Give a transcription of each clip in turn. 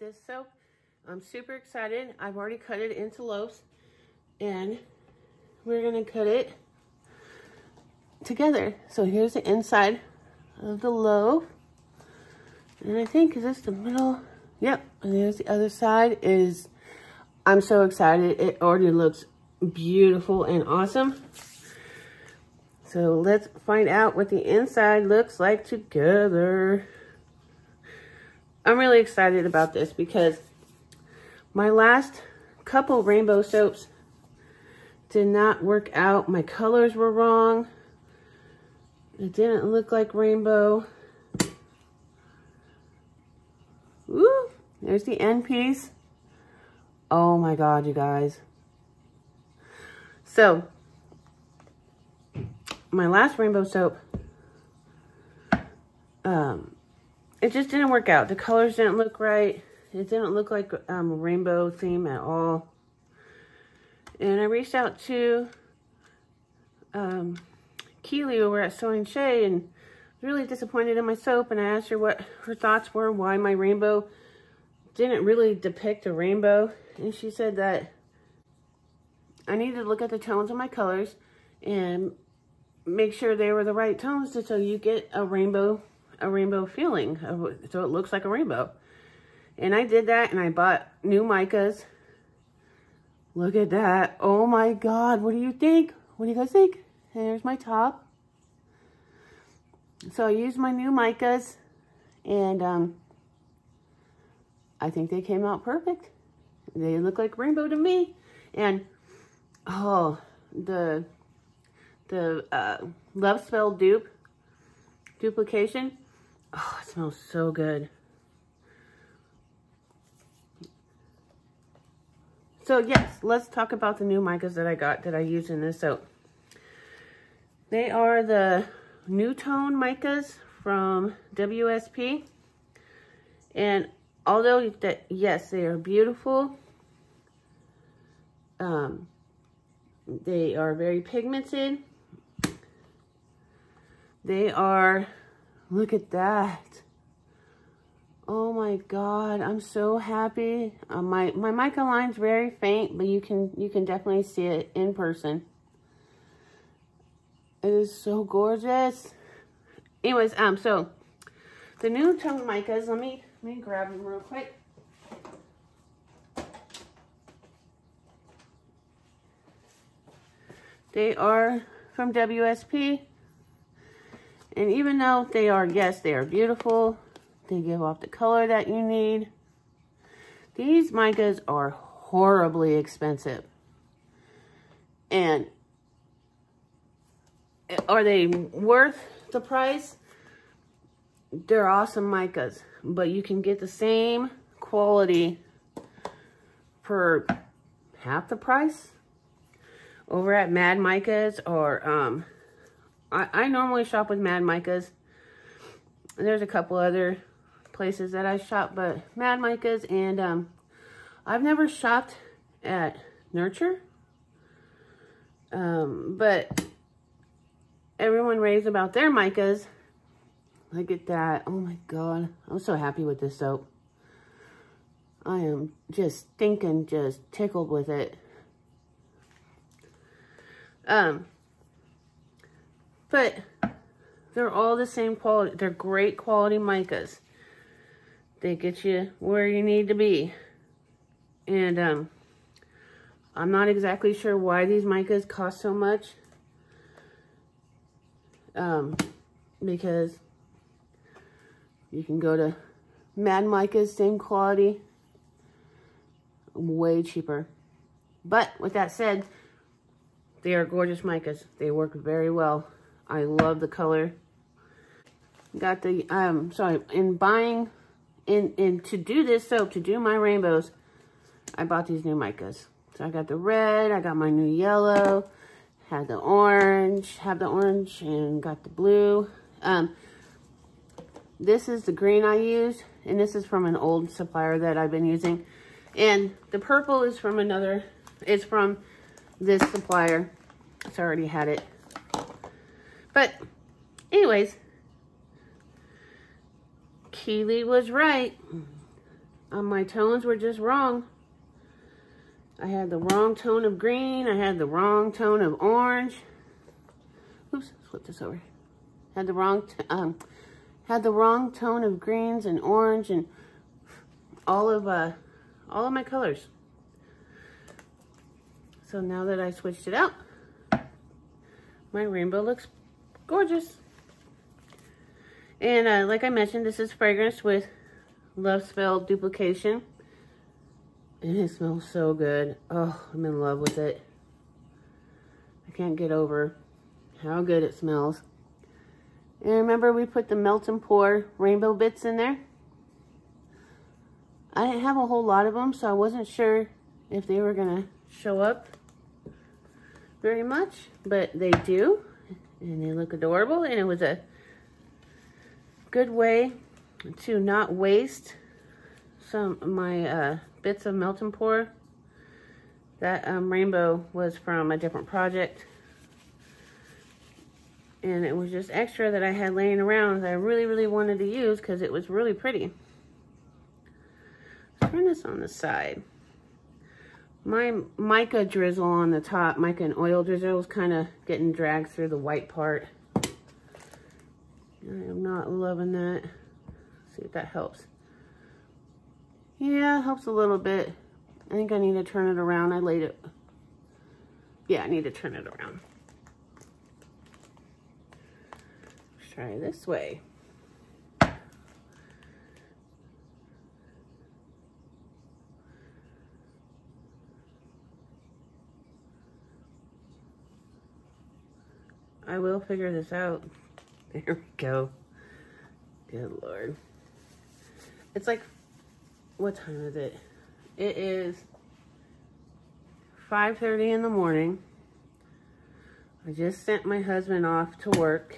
this soap. I'm super excited. I've already cut it into loaves, and we're gonna cut it together. So here's the inside of the loaf, and I think, is this the middle? Yep, and there's the other side. I'm so excited. It already looks beautiful and awesome. So let's find out what the inside looks like together. I'm really excited about this because my last couple rainbow soaps did not work out. My colors were wrong. It didn't look like rainbow. Woo! There's the end piece. Oh my God, you guys. So, my last rainbow soap, it just didn't work out. The colors didn't look right. It didn't look like a rainbow theme at all. And I reached out to Keely over at Sewing Shay and was really disappointed in my soap. And I asked her what her thoughts were, why my rainbow didn't really depict a rainbow. And she said that I needed to look at the tones of my colors and make sure they were the right tones so you get a rainbow feeling, so it looks like a rainbow. And I did that, and I bought new micas. Look at that. Oh my God, what do you think? What do you guys think? Here's my top. So I used my new micas, and I think they came out perfect. They look like rainbow to me. And oh, the Love Spell duplication. Oh, it smells so good. So yes, let's talk about the new micas that I got that I use in this soap. They are the New Tone micas from WSP. And although yes, they are beautiful, they are very pigmented. They are, look at that. Oh my God, I'm so happy. My mica line's very faint, but you can definitely see it in person. It is so gorgeous. Anyways, so the New Tone micas, let me grab them real quick. They are from WSP. And even though they are, yes, they are beautiful, they give off the color that you need, these micas are horribly expensive. And are they worth the price? They're awesome micas, but you can get the same quality for half the price over at Mad Micas, or I normally shop with Mad Micas. There's a couple other places that I shop, but Mad Micas, and I've never shopped at Nurture. But everyone raves about their micas. Look at that. Oh my God. I'm so happy with this soap. I am just tickled with it. But they're all the same quality. They're great quality micas. They get you where you need to be. And I'm not exactly sure why these micas cost so much. Because you can go to Mad Micas, same quality, way cheaper. But with that said, they are gorgeous micas. They work very well. I love the color. Got the, to do this soap, to do my rainbows, I bought these new micas. So I got the red, I got my new yellow, have the orange, and got the blue. This is the green I used, and this is from an old supplier that I've been using. And the purple is from it's from this supplier. It's already had it. But anyways, Keely was right. my tones were just wrong. I had the wrong tone of green. I had the wrong tone of orange. Oops, flip this over. Had the wrong tone of greens and orange and all of my colors. So now that I switched it out, my rainbow looks gorgeous. And like I mentioned, this is fragrance with Love Spell Duplication. And it smells so good. Oh, I'm in love with it. I can't get over how good it smells. And remember, we put the Melt and Pour rainbow bits in there. I didn't have a whole lot of them, so I wasn't sure if they were gonna show up very much, but they do, and they look adorable. And it was a good way to not waste some of my bits of Melt and Pour. That rainbow was from a different project, and it was just extra that I had laying around that I really wanted to use because it was really pretty. Let's turn this on the side. My mica drizzle on the top, mica and oil drizzle, is kind of getting dragged through the white part. I am not loving that. Let's see if that helps. Yeah, it helps a little bit. I think I need to turn it around. I laid it. Yeah, I need to turn it around. Let's try this way. I will figure this out. There we go. Good Lord. It's like, what time is it? It is 5:30 in the morning. I just sent my husband off to work.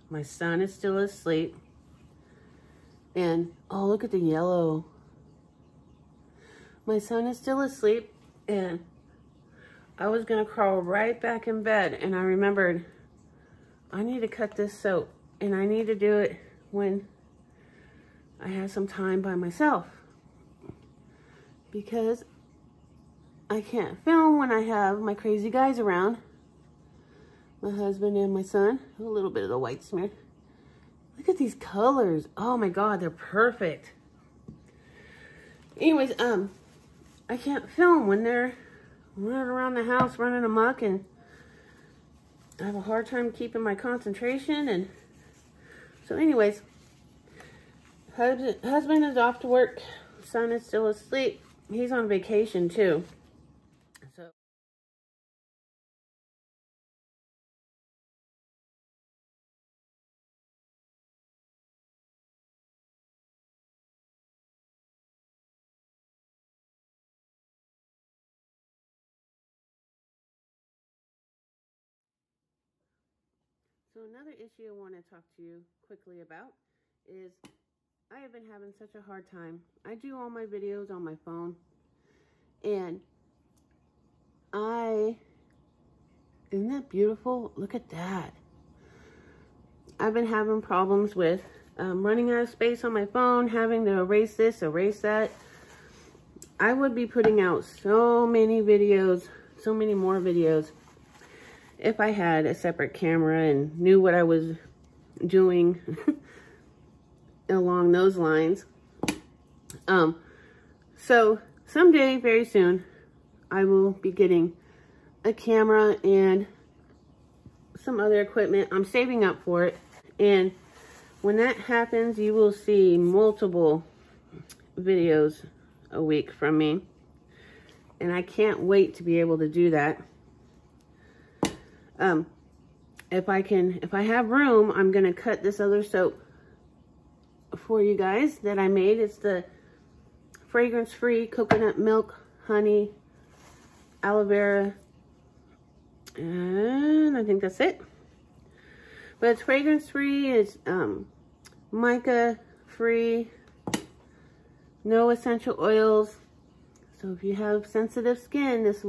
My son is still asleep. And, oh, look at the yellow. My son is still asleep, and I was gonna crawl right back in bed, and I remembered I need to cut this soap, and I need to do it when I have some time by myself, because I can't film when I have my crazy guys around, my husband and my son. A little bit of the white smear. Look at these colors. Oh my God, they're perfect. Anyways, I can't film when they're running around the house, running amok, and I have a hard time keeping my concentration. And so anyways, husband is off to work. Son is still asleep. He's on vacation too. So another issue I want to talk to you quickly about is I have been having such a hard time. I do all my videos on my phone, and isn't that beautiful? Look at that. I've been having problems with running out of space on my phone, having to erase this, erase that. I would be putting out so many videos, so many more videos, if I had a separate camera and knew what I was doing along those lines. So someday, very soon, I will be getting a camera and some other equipment. I'm saving up for it. And when that happens, you will see multiple videos a week from me. And I can't wait to be able to do that. If I have room, I'm gonna cut this other soap for you guys that I made. It's the fragrance-free coconut milk, honey, aloe vera, and I think that's it. But it's fragrance-free, it's mica-free, no essential oils. So if you have sensitive skin, this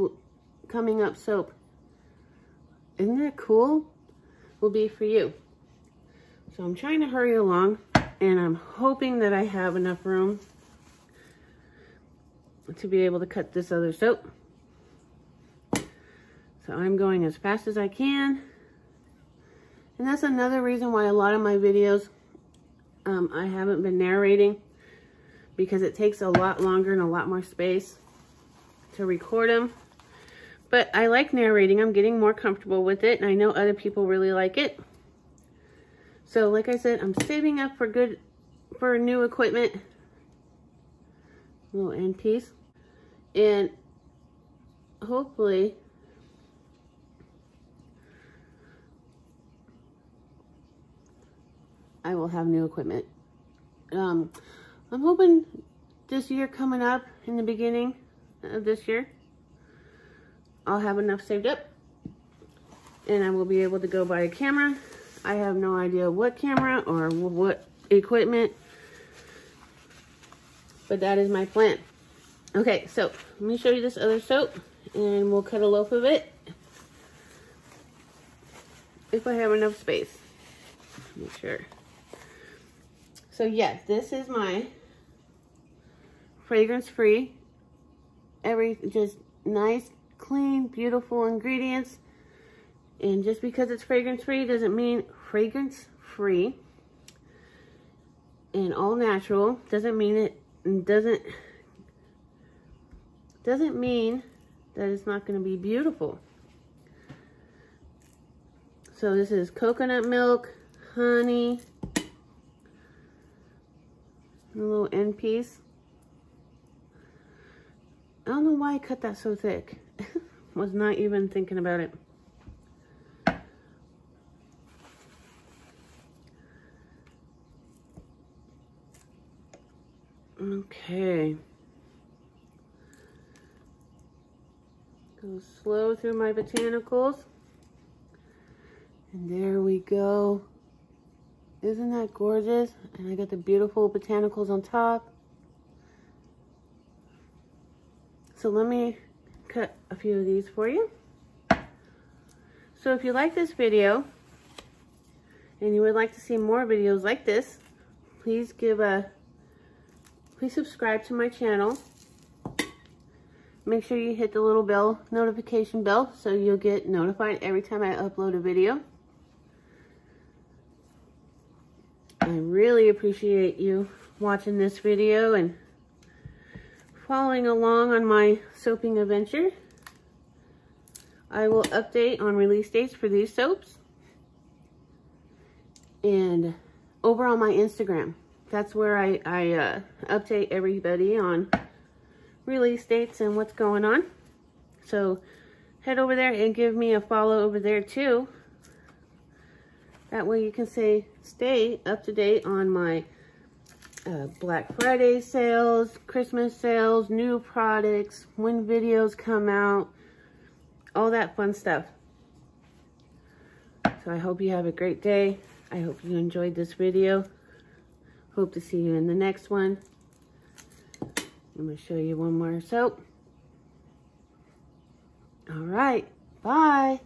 coming up soap, isn't that cool? Will be for you. So I'm trying to hurry along, and I'm hoping that I have enough room to be able to cut this other soap. So I'm going as fast as I can. And that's another reason why a lot of my videos, I haven't been narrating, because it takes a lot longer and a lot more space to record them. But I like narrating. I'm getting more comfortable with it, and I know other people really like it. So like I said, I'm saving up for new equipment. Little end piece. And hopefully I will have new equipment. I'm hoping this year coming up, in the beginning of this year, I'll have enough saved up and I will be able to go buy a camera. I have no idea what camera or what equipment, but that is my plan. Okay, so let me show you this other soap and we'll cut a loaf of it if I have enough space. Make sure. So yes, this is my fragrance-free, just nice, clean, beautiful ingredients. And just because it's fragrance-free doesn't mean fragrance-free and all natural. Doesn't mean that it's not going to be beautiful. So this is coconut milk, honey, a little end piece. I don't know why I cut that so thick. Was not even thinking about it. Okay. Go slow through my botanicals. And there we go. Isn't that gorgeous? And I got the beautiful botanicals on top. So let me cut a few of these for you. So if you like this video and you would like to see more videos like this, please subscribe to my channel. Make sure you hit the little notification bell so you'll get notified every time I upload a video. I really appreciate you watching this video and following along on my soaping adventure. I will update on release dates for these soaps. And over on my Instagram, that's where I update everybody on release dates and what's going on. So head over there and give me a follow over there too. That way you can stay up to date on my Black Friday sales, Christmas sales, new products, when videos come out, all that fun stuff. So I hope you have a great day. I hope you enjoyed this video. Hope to see you in the next one. I'm going to show you one more soap. All right, bye.